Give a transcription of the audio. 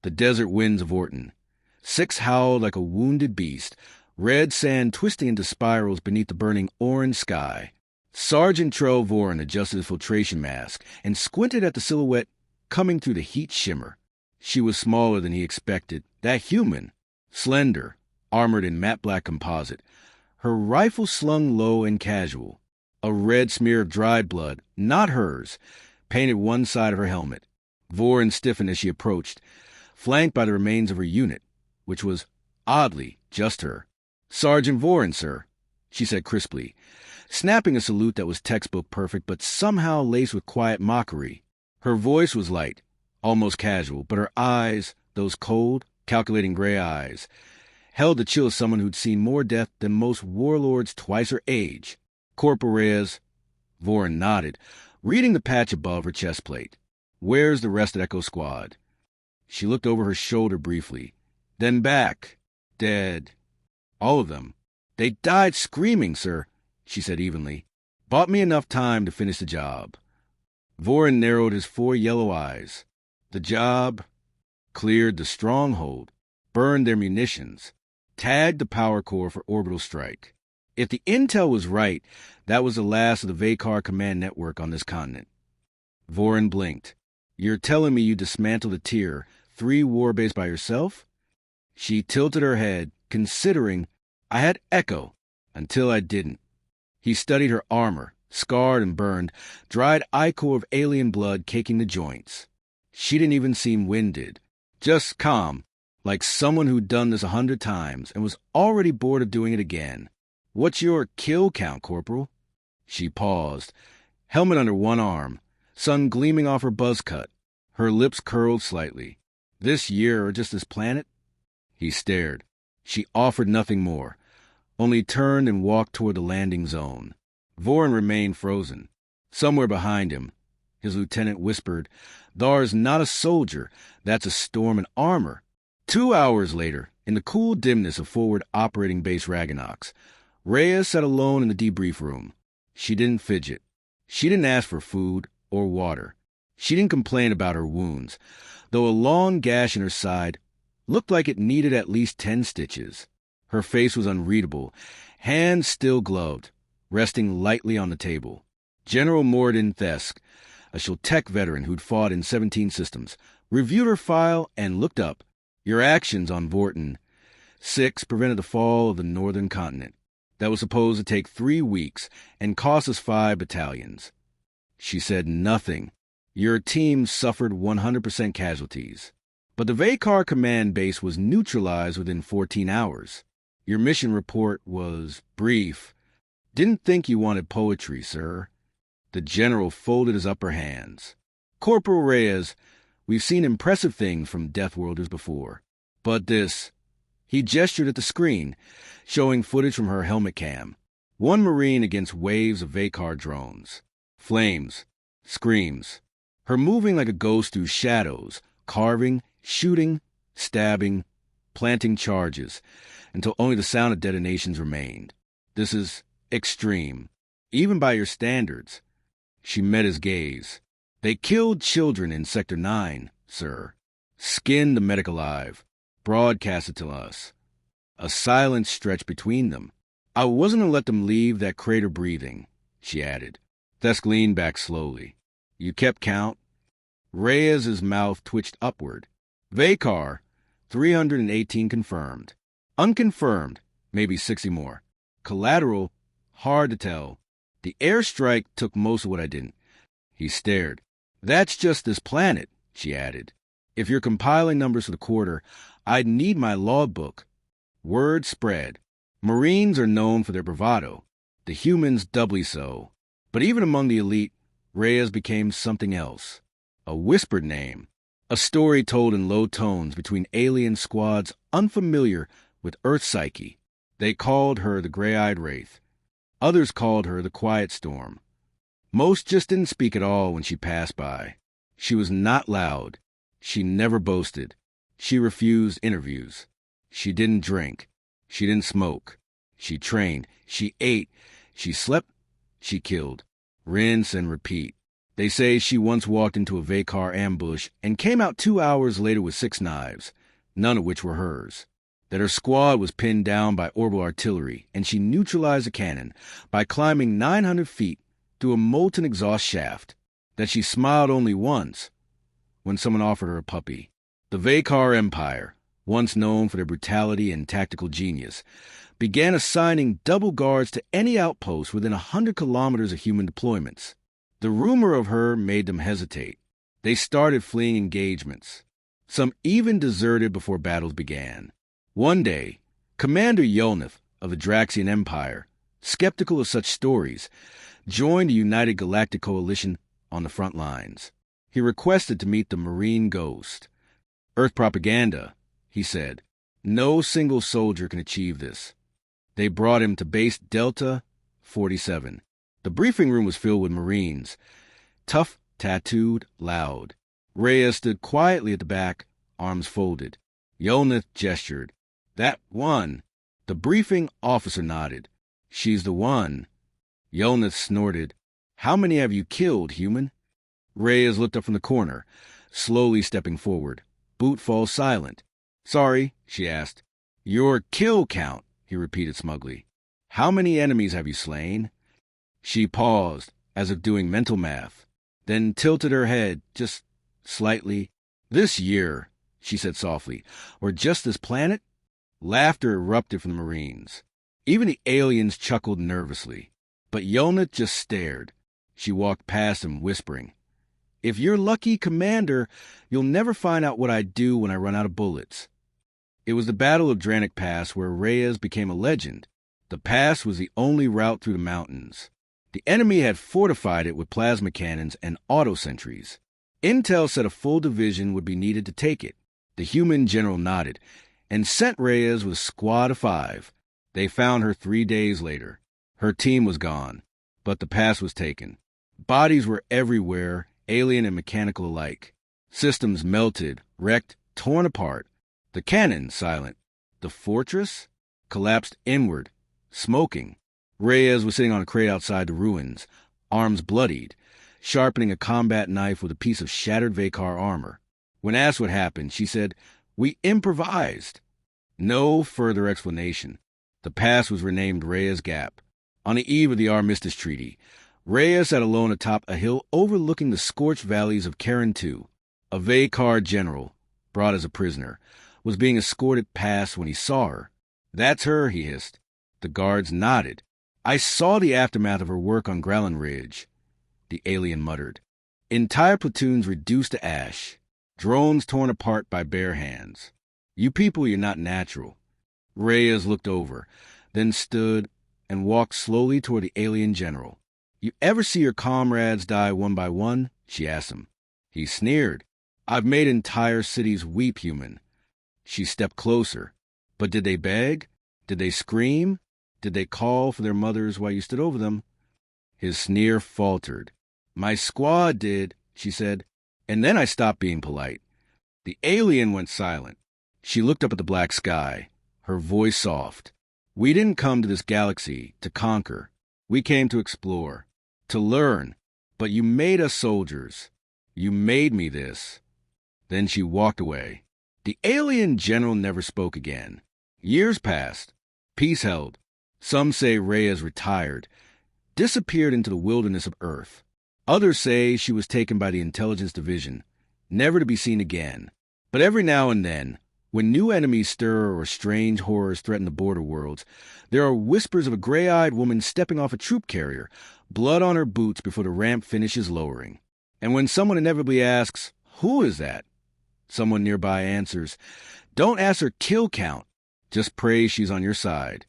The desert winds of Orton. 6 howled like a wounded beast, red sand twisting into spirals beneath the burning orange sky. Sergeant Trell Voren adjusted his filtration mask and squinted at the silhouette coming through the heat shimmer. She was smaller than he expected, that human, slender, armored in matte black composite, her rifle slung low and casual. A red smear of dried blood, not hers, painted one side of her helmet. Voren stiffened as she approached, flanked by the remains of her unit, which was, oddly, just her. "Sergeant Voren, sir," she said crisply, snapping a salute that was textbook perfect but somehow laced with quiet mockery. Her voice was light, almost casual, but her eyes, those cold, calculating gray eyes, held the chill of someone who'd seen more death than most warlords twice her age. "Corporal Reyes." Voren nodded, reading the patch above her chest plate. "Where's the rest of Echo Squad?" She looked over her shoulder briefly, then back. "Dead. All of them. They died screaming, sir," she said evenly. "Bought me enough time to finish the job." Voren narrowed his 4 yellow eyes. The job cleared the stronghold, burned their munitions, tagged the power core for orbital strike. If the intel was right, that was the last of the Vakar command network on this continent. Voren blinked. "You're telling me you dismantled the Tier 3 warbase by yourself?" She tilted her head, considering. "I had Echo, until I didn't." He studied her armor, scarred and burned, dried ichor of alien blood caking the joints. She didn't even seem winded, just calm, like someone who'd done this 100 times and was already bored of doing it again. "What's your kill count, Corporal?" She paused, helmet under one arm, sun gleaming off her buzz cut. Her lips curled slightly. "This year or just this planet?" He stared. She offered nothing more, only turned and walked toward the landing zone. Voren remained frozen. Somewhere behind him, his lieutenant whispered, "Thar's not a soldier. That's a storm in armor." 2 hours later, in the cool dimness of forward operating base Raganox, Reyes sat alone in the debrief room. She didn't fidget. She didn't ask for food or water. She didn't complain about her wounds, though a long gash in her side looked like it needed at least 10 stitches. Her face was unreadable, hands still gloved, resting lightly on the table. General Morden Thesk, a Shiltek veteran who'd fought in 17 systems, reviewed her file and looked up. "Your actions on Vorten 6 prevented the fall of the northern continent. That was supposed to take 3 weeks and cost us 5 battalions." She said nothing. "Your team suffered 100% casualties. But the Vakar command base was neutralized within 14 hours. Your mission report was brief. Didn't think you wanted poetry, sir." The general folded his upper hands. "Corporal Reyes, we've seen impressive things from Deathworlders before. But this..." He gestured at the screen, showing footage from her helmet cam. One Marine against waves of Vakar drones. Flames. Screams. Her moving like a ghost through shadows, carving, shooting, stabbing, planting charges, until only the sound of detonations remained. "This is extreme, even by your standards." She met his gaze. "They killed children in Sector 9, sir. Skinned the medic alive. Broadcasted to us. A silence stretched between them. I wasn't to let them leave that crater breathing," she added. Thesk leaned back slowly. "You kept count?" Reyes's mouth twitched upward. "Vakar, 318 confirmed. Unconfirmed, maybe 60 more. Collateral, hard to tell. The airstrike took most of what I didn't." He stared. "That's just this planet," she added. "If you're compiling numbers for the quarter, I'd need my logbook." Word spread. Marines are known for their bravado, the humans doubly so. But even among the elite, Reyes became something else. A whispered name. A story told in low tones between alien squads unfamiliar with Earth psyche. They called her the Gray-Eyed Wraith. Others called her the Quiet Storm. Most just didn't speak at all when she passed by. She was not loud. She never boasted. She refused interviews. She didn't drink. She didn't smoke. She trained. She ate. She slept. She killed. Rinse and repeat. They say she once walked into a Vakar ambush and came out 2 hours later with 6 knives, none of which were hers. That her squad was pinned down by orbital artillery, and she neutralized a cannon by climbing 900 feet through a molten exhaust shaft. That she smiled only once, when someone offered her a puppy. The Vakar Empire, once known for their brutality and tactical genius, began assigning double guards to any outpost within 100 kilometers of human deployments. The rumor of her made them hesitate. They started fleeing engagements. Some even deserted before battles began. One day, Commander Yolnath of the Draxian Empire, skeptical of such stories, joined the United Galactic Coalition on the front lines. He requested to meet the Marine Ghost. Earth propaganda, he said. No single soldier can achieve this. They brought him to base Delta 47. The briefing room was filled with Marines. Tough, tattooed, loud. Reyes stood quietly at the back, arms folded. Yolnath gestured. That one. The briefing officer nodded. She's the one. Yolnath snorted. How many have you killed, human? Reyes looked up from the corner, slowly stepping forward. Boot falls silent. Sorry, she asked. Your kill count, he repeated smugly. How many enemies have you slain? She paused, as if doing mental math, then tilted her head, just slightly. This year, she said softly, or just this planet? Laughter erupted from the Marines. Even the aliens chuckled nervously. But Yolnath just stared. She walked past him, whispering, If you're lucky, Commander, you'll never find out what I do when I run out of bullets. It was the Battle of Dranik Pass where Reyes became a legend. The pass was the only route through the mountains. The enemy had fortified it with plasma cannons and auto-sentries. Intel said a full division would be needed to take it. The human general nodded and sent Reyes with a squad of 5. They found her 3 days later. Her team was gone, but the pass was taken. Bodies were everywhere, alien and mechanical alike. Systems melted, wrecked, torn apart. The cannon silent. The fortress collapsed inward, smoking. Reyes was sitting on a crate outside the ruins, arms bloodied, sharpening a combat knife with a piece of shattered Vakar armor. When asked what happened, she said, We improvised. No further explanation. The pass was renamed Reyes Gap. On the eve of the Armistice Treaty, Reyes sat alone atop a hill overlooking the scorched valleys of Karen II. A Vakar general, brought as a prisoner, was being escorted past when he saw her. That's her, he hissed. The guards nodded. I saw the aftermath of her work on Growlin Ridge, the alien muttered. Entire platoons reduced to ash, drones torn apart by bare hands. You people, you're not natural. Reyes looked over, then stood and walked slowly toward the alien general. You ever see your comrades die one by one? She asked him. He sneered. I've made entire cities weep, human. She stepped closer. But did they beg? Did they scream? Did they call for their mothers while you stood over them? His sneer faltered. My squad did, she said, and then I stopped being polite. The alien went silent. She looked up at the black sky, her voice soft. We didn't come to this galaxy to conquer. We came to explore, to learn. But you made us soldiers. You made me this. Then she walked away. The alien general never spoke again. Years passed. Peace held. Some say Reyes retired, disappeared into the wilderness of Earth. Others say she was taken by the Intelligence Division, never to be seen again. But every now and then, when new enemies stir or strange horrors threaten the border worlds, there are whispers of a gray-eyed woman stepping off a troop carrier, blood on her boots before the ramp finishes lowering. And when someone inevitably asks, Who is that? Someone nearby answers, Don't ask her kill count. Just pray she's on your side.